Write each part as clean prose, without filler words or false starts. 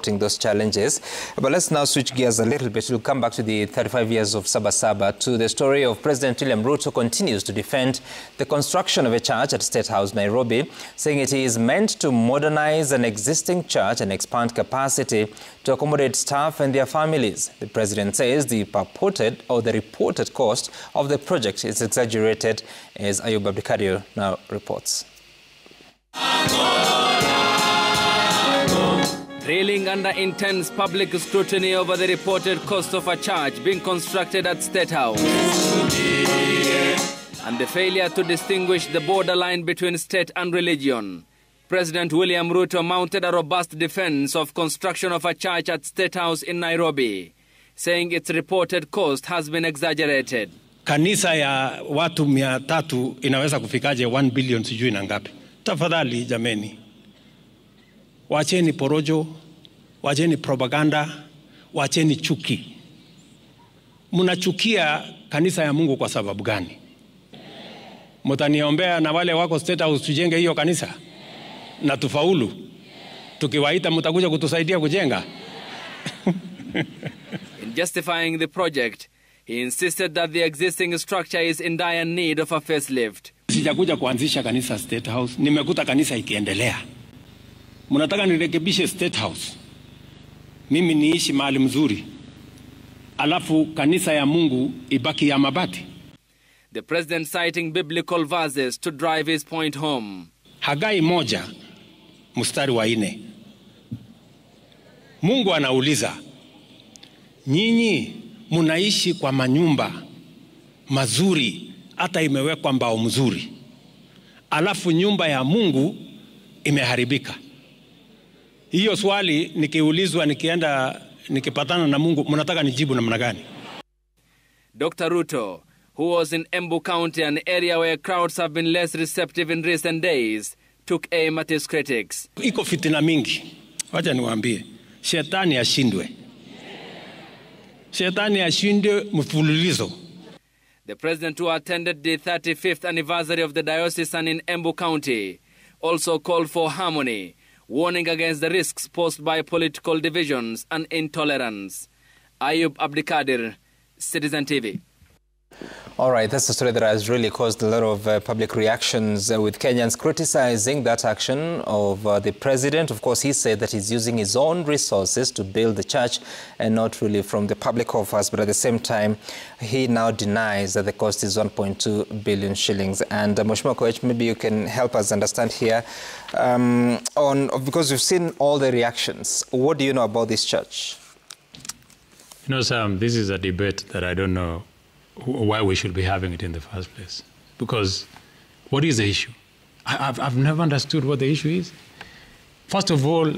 those challenges. But let's now switch gears a little bit. We'll come back to the 35 years of Sabasaba, to the story of President William Ruto continues to defend the construction of a church at State House, Nairobi, saying it is meant to modernize an existing church and expand capacity to accommodate staff and their families. The president says the reported cost of the project is exaggerated, as Ayub Abdikadir now reports. Reeling under intense public scrutiny over the reported cost of a church being constructed at State House, and the failure to distinguish the borderline between state and religion, President William Ruto mounted a robust defense of construction of a church at State House in Nairobi, saying its reported cost has been exaggerated. Kanisa ya watu 300 inaweza kufikaje 1 billion sijui na ngapi? Tafadhali jameni, wacheni porojo, wacheni propaganda, wacheni chuki. Mnachukia kanisa ya Mungu kwa sababu gani? Mtaniombea na wale wako State House tujenge hiyo kanisa na tufaulu. Tukiwaita mtakuja kutusaidia kujenga. In justifying the project, he insisted that the existing structure is in dire need of a facelift. Sijakuja kuanzisha kanisa State House, nimekuta kanisa ikiendelea. Mnataka nirekebishe State House, mimi niishi mahali mzuri, alafu kanisa ya Mungu ibaki ya mabati? The president citing biblical verses to drive his point home. Hagai 1 mstari wa 4. Mungu anauliza, nyinyi mnaishi kwa manyumba mazuri, hata imewekwa mbao mzuri, alafu nyumba ya Mungu imeharibika. Hiyo swali nikiulizwa nikipatana na Mungu, mnataka nijibu namna gani? Dr. Ruto, who was in Embu County, an area where crowds have been less receptive in recent days, took aim at his critics. Iko fitina mingi. Wacha niwaambie, shetani ashindwe. Shetani ashindwe mfululizo. The president, who attended the 35th anniversary of the diocesan in Embu County, also called for harmony, warning against the risks posed by political divisions and intolerance. Ayub Abdikadir, Citizen TV. All right, that's a story that has really caused a lot of public reactions, with Kenyans criticizing that action of the president. Of course, he said that he's using his own resources to build the church and not really from the public offers. But at the same time, he now denies that the cost is 1.2 billion shillings. And Mheshimiwa Koech, maybe you can help us understand here, because we've seen all the reactions. What do you know about this church? You know, Sam, this is a debate that I don't know why we should be having it in the first place. Because what is the issue? I've never understood what the issue is. First of all,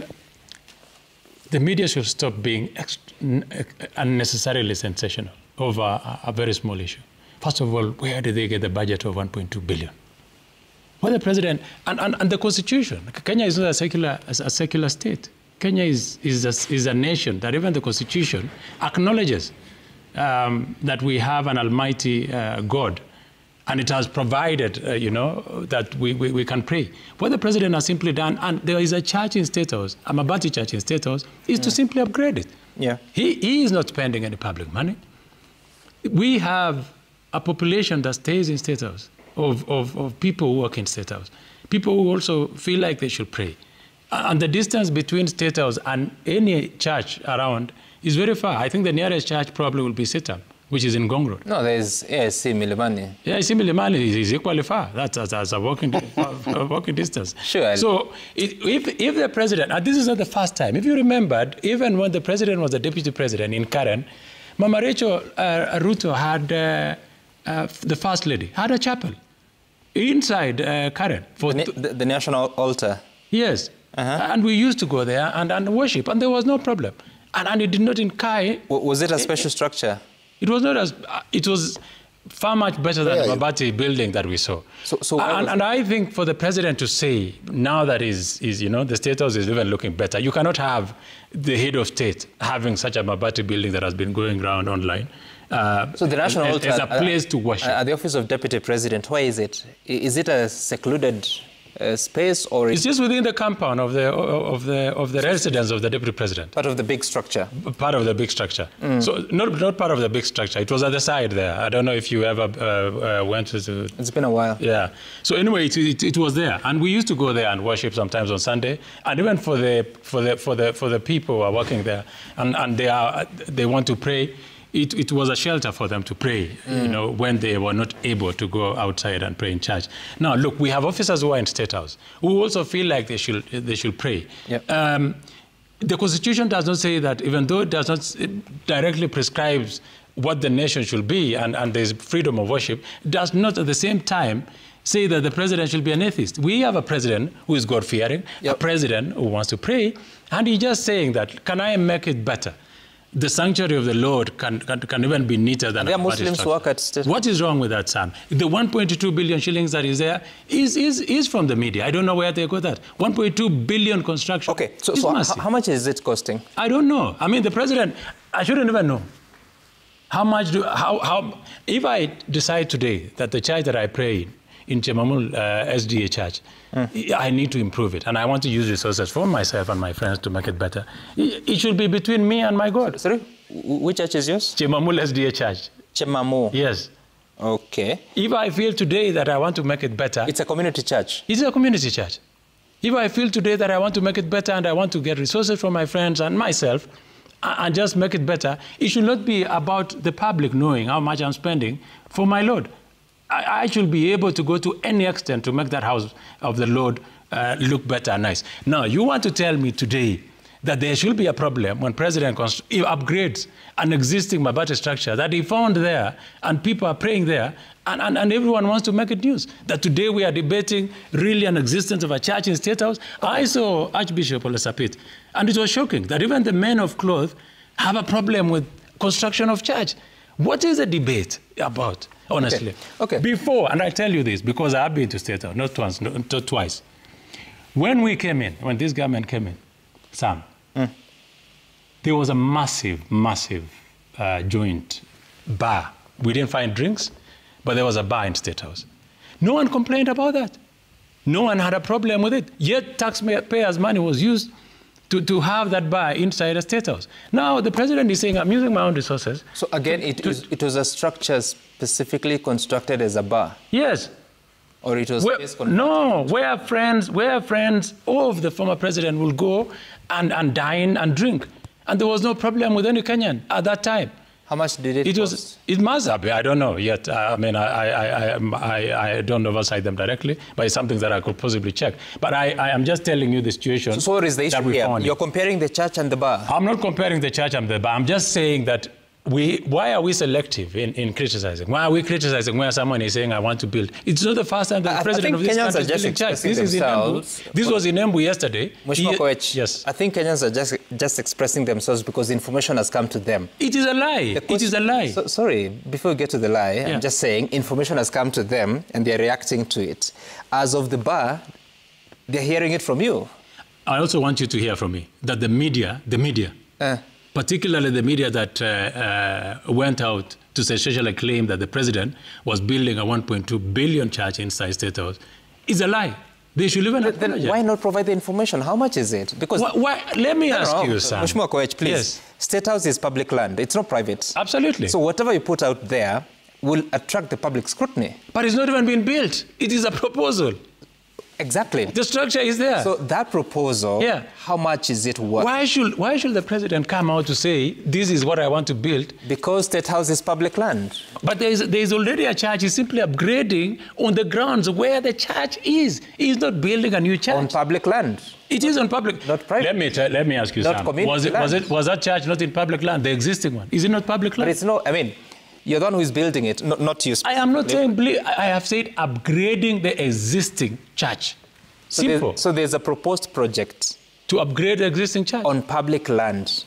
the media should stop being unnecessarily sensational over a very small issue. First of all, where did they get the budget of 1.2 billion? Well, the president, and the constitution, Kenya is not a secular state. Kenya is a nation that even the constitution acknowledges that we have an almighty God, and it has provided, that we can pray. What the president has simply done, and there is a church in State House, a Mabati church in State House, is to simply upgrade it. Yeah. He is not spending any public money. We have a population that stays in State House, of people who work in State House, people who also feel like they should pray. And the distance between State House and any church around is very far. I think the nearest church probably will be Sitam, which is in Ngong Road. No, there's AIC Milimani. Yeah, AIC Milimani is equally far. That's a walking distance. Sure. So if the president, and this is not the first time, if you remembered, even when the president was the deputy president in Karen, Mama Rachel Ruto had, the first lady, had a chapel inside Karen. For the national altar. Yes. And we used to go there and worship, and there was no problem. And it did not incur. Was it a special structure? It was not it was far much better than the Mabati building that we saw. And I think for the president to say, now that the State House is even looking better, you cannot have the head of state having such a Mabati building that has been going around online. So the national altar is a place to worship. At the office of deputy president, why is it? Is it a secluded space, or it's just within the compound of the residence of the deputy president? Part of the big structure. Part of the big structure. So not part of the big structure. It was at the side there. I don't know if you ever went to. It's been a while. Yeah. So anyway, it was there, and we used to go there and worship sometimes on Sunday, and even for the people who are working there, and they want to pray. It was a shelter for them to pray, you know, when they were not able to go outside and pray in church. Now, look, we have officers who are in State House who also feel like they should pray. Yep. The Constitution does not say that, even though it does not directly prescribe what the nation should be, and there's freedom of worship, does not at the same time say that the president should be an atheist. We have a president who is God-fearing, a president who wants to pray, and he's just saying that, can I make it better? The sanctuary of the Lord can even be neater than there are Muslims who work at State. What is wrong with that, Sam? The 1.2 billion shillings that is there is from the media. I don't know where they got that. 1.2 billion construction. Okay, so how much is it costing? I don't know. I mean, the president, I shouldn't even know. How much if I decide today that the church that I pray in Chemamul SDA Church, I need to improve it, and I want to use resources for myself and my friends to make it better. It should be between me and my God. Sorry? Which church is yours? Chemamul SDA Church. Chemamul? Yes. Okay. If I feel today that I want to make it better... It's a community church? It's a community church. If I feel today that I want to make it better and I want to get resources from my friends and myself and just make it better, it should not be about the public knowing how much I'm spending for my Lord. I should be able to go to any extent to make that house of the Lord look better and nice. Now, you want to tell me today that there should be a problem when President upgrades an existing Mabate structure that he found there, and people are praying there, and everyone wants to make it news. That today we are debating really an existence of a church in State House. I saw Archbishop Olesapit, and it was shocking that even the men of cloth have a problem with construction of church. What is the debate about? Honestly. Okay. Before, and I tell you this because I have been to State House, not once, not twice. When this government came in, Sam, there was a massive joint bar. We didn't find drinks, but there was a bar in State House. No one complained about that. No one had a problem with it. Yet taxpayers' money was used to have that bar inside a State House. Now the president is saying, I'm using my own resources. So again, it was a structure specifically constructed as a bar? Yes. Or it was... where friends of the former president will go and dine and drink. And there was no problem with any Kenyan at that time. How much did it cost? It must have been. I don't know yet. I mean, I don't oversight them directly, but it's something that I could possibly check. But I am just telling you the situation. So what is the issue here? You're comparing the church and the bar. I'm not comparing the church and the bar. I'm just saying that why are we selective in criticizing? Why are we criticizing where someone is saying, I want to build? It's not the first time that the president of this country is building church. This is in Embu. This was in Embu yesterday. Mheshimiwa Koech, yes. I think Kenyans are just expressing themselves because information has come to them. It is a lie. It is a lie. Sorry, before we get to the lie, I'm just saying information has come to them and they're reacting to it. As of the bar, they're hearing it from you. I also want you to hear from me that the media, particularly the media that went out to sensationally claim that the president was building a 1.2 billion church inside State House, is a lie. They should even then why not provide the information? How much is it? Because let me ask you, Sam. Mheshimiwa Koech, please. Yes. State House is public land. It's not private. Absolutely. So whatever you put out there will attract the public scrutiny. But it's not even been built. It is a proposal. Exactly. The structure is there. So that proposal, how much is it worth? Why should the president come out to say, this is what I want to build? Because State House is public land. But there is already a church. He's simply upgrading on the grounds where the church is. He's not building a new church. On public land. It is on public. Not private. Let me ask you, not Sam. Was that church not in public land, the existing one? Is it not public land? But it's not, I mean, you're the one who is building it, not you. I am not saying, I have said upgrading the existing church. Simple. So there's a proposed project to upgrade the existing church on public land.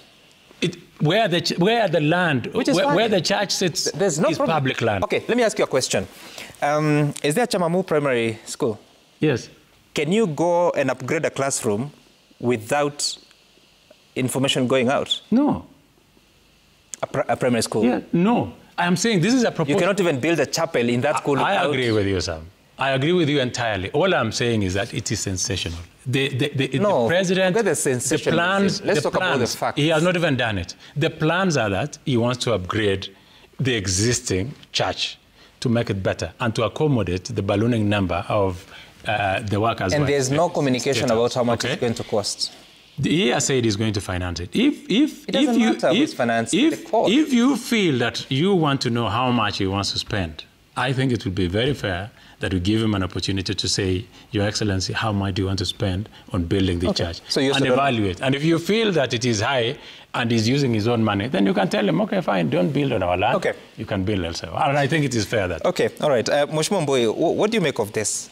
Where the land, where the church sits, is public land. Okay, let me ask you a question. Is there a Chemamul Primary School? Yes. Can you go and upgrade a classroom without information going out? No. A primary school? Yeah, no. I am saying this is a proposal. You cannot even build a chapel in that school. I agree with you, Sam. I agree with you entirely. All I'm saying is that it is sensational. The president, the plans, let's talk about the facts. He has not even done it. The plans are that he wants to upgrade the existing church to make it better and to accommodate the ballooning number of the workers. And there's no communication about how much it's going to cost. He has said he's going to finance it. If you feel that you want to know how much he wants to spend, I think it would be very fair that we give him an opportunity to say, Your Excellency, how much do you want to spend on building the church? So and evaluate. And if you feel that it is high and he's using his own money, then you can tell him, okay, fine, don't build on our land. Okay. You can build elsewhere. And I think it is fair that. Okay, all right. Mheshimiwa Mbui, what do you make of this?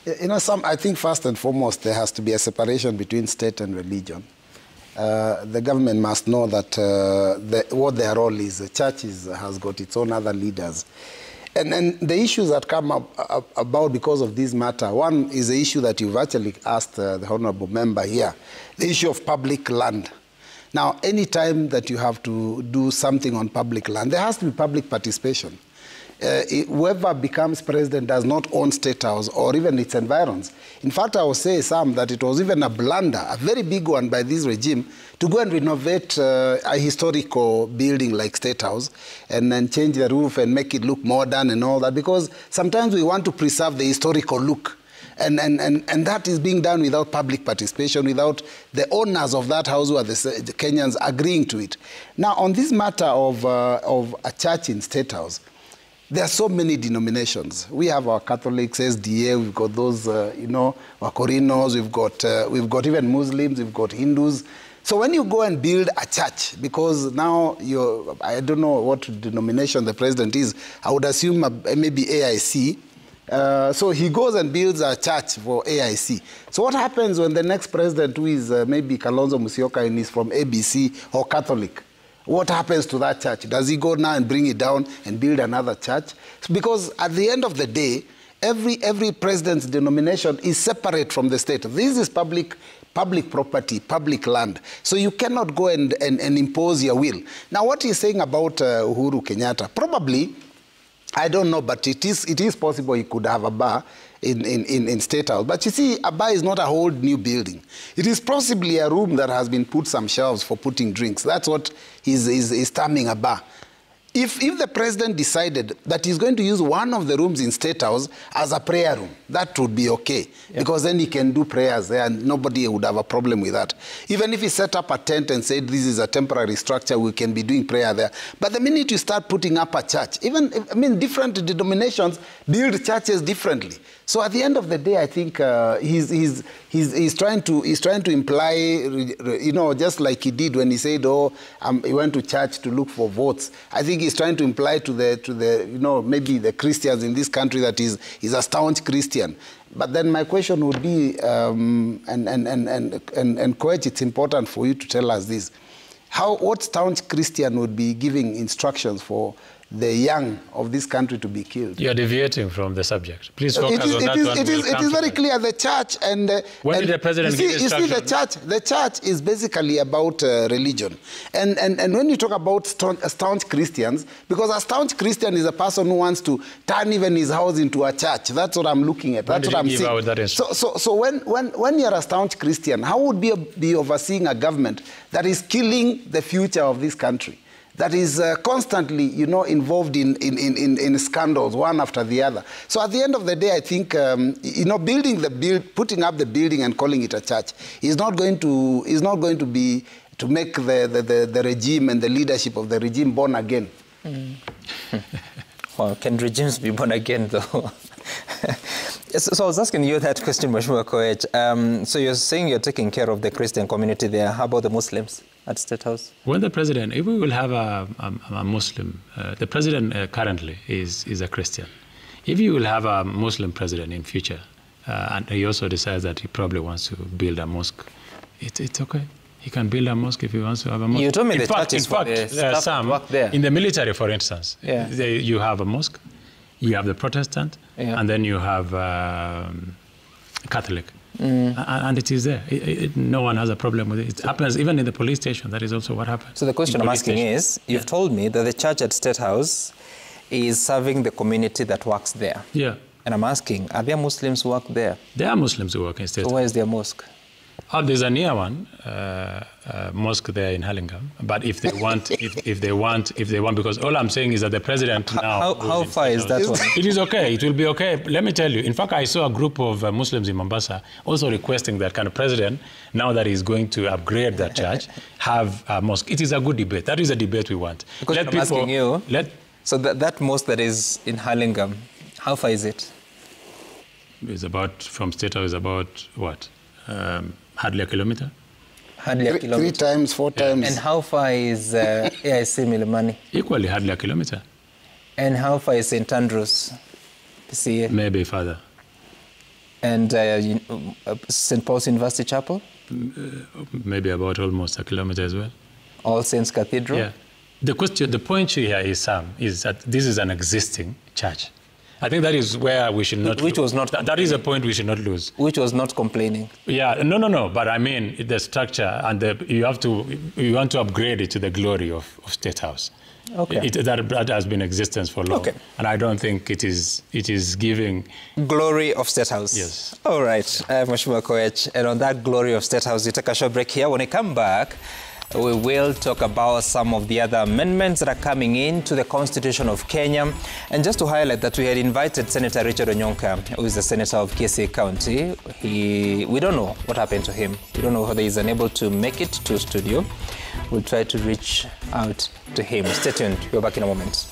You know, I think first and foremost, there has to be a separation between state and religion. The government must know that what their role is. The church has got its own other leaders. And the issues that come up about because of this matter, one is the issue that you've actually asked the honorable member here, the issue of public land. Now, any time that you have to do something on public land, there has to be public participation. Whoever becomes president does not own State House or even its environs. In fact, I will say, Sam, that it was even a blunder, a very big one by this regime, to go and renovate a historical building like State House and then change the roof and make it look modern and all that, because sometimes we want to preserve the historical look. And that is being done without public participation, without the owners of that house who are the Kenyans agreeing to it. Now, on this matter of a church in State House, there are so many denominations. We have our Catholics, SDA, we've got those, Wakorinos, we've got even Muslims, we've got Hindus. So when you go and build a church, because now I don't know what denomination the president is, I would assume maybe AIC. So he goes and builds a church for AIC. So what happens when the next president, who is maybe Kalonzo Musyoka and is from ABC or Catholic? What happens to that church? Does he go now and bring it down and build another church? Because at the end of the day, every president's denomination is separate from the state. This is public property, public land. So you cannot go and impose your will. Now, what he's saying about Uhuru Kenyatta, probably, I don't know, but it is possible he could have a bar in State House. But you see, a bar is not a whole new building. It is possibly a room that has been put some shelves for putting drinks. That's what he's terming a bar. If the president decided that he's going to use one of the rooms in State House as a prayer room, that would be okay. Yeah. Because then he can do prayers there and nobody would have a problem with that. Even if he set up a tent and said this is a temporary structure, we can be doing prayer there. But the minute you start putting up a church, different denominations build churches differently. So at the end of the day, I think he's trying to imply, just like he did when he said, he went to church to look for votes. I think he's trying to imply to the maybe the Christians in this country that he's a staunch Christian. But then my question would be, Koech, it's important for you to tell us this: what staunch Christian would be giving instructions for the young of this country to be killed? You are deviating from the subject. Please focus on that one. It is very clear. The church and when did the president give instructions? You see, the church is basically about religion. And when you talk about staunch Christians, because a staunch Christian is a person who wants to turn even his house into a church. That's what I'm looking at. That's what I'm saying. So when you're a staunch Christian, how would you be overseeing a government that is killing the future of this country, that is constantly, involved in scandals, one after the other? So at the end of the day, I think, putting up the building and calling it a church is not going to be to make the regime and the leadership of the regime born again. Mm. Well, can regimes be born again, though? So I was asking you that question, Mheshimiwa Koech. So you're saying you're taking care of the Christian community there. How about the Muslims at State House? When the president, if we will have a Muslim, the president currently is a Christian. If you will have a Muslim president in future, and he also decides that he probably wants to build a mosque, it's okay. He can build a mosque if he wants to have a mosque. You told me in fact, Sam, in the military, for instance, you have a mosque, you have the Protestant, and then you have Catholic. And it is there. No one has a problem with it. It happens even in the police station. That is also what happens. So the question I'm asking is, you've told me that the church at State House is serving the community that works there. Yeah. And I'm asking, are there Muslims who work there? There are Muslims who work in State So where is their mosque? Oh, there's a near one, mosque there in Hurlingham. But if they want, if they want, because all I'm saying is that the president now. How far is that one? It is okay. It will be okay. Let me tell you. In fact, I saw a group of Muslims in Mombasa also requesting that kind of president, now that he's going to upgrade that church, have a mosque. It is a good debate. That is a debate we want. Because I'm asking you. So that mosque that is in Hurlingham, how far is it? It's about, from State House, is about what? Hardly a kilometer. Hardly a kilometer. 3 times, 4 times. And how far is AIC Milimani? Equally, hardly a kilometer. And how far is St. Andrews, PCA? Maybe further. And St. Paul's University Chapel? Maybe about almost a kilometer as well. All Saints Cathedral? Yeah. The point here is, Sam, is that this is an existing church. I think that is where we should not... Which was not... That is a point we should not lose. Which was not complaining. Yeah, no. But I mean, the structure and you want to upgrade it to the glory of State House. Okay. That has been in existence for long. Okay. And I don't think it is giving... Glory of State House. Yes. All right. Mheshimiwa Koech. And on that glory of State House, we take a short break here. When we come back, we will talk about some of the other amendments that are coming into the Constitution of Kenya. And just to highlight that we had invited Senator Richard Onyonka, who is the Senator of Kisii County. We don't know what happened to him. We don't know whether he's unable to make it to studio. We'll try to reach out to him. Stay tuned. We're back in a moment.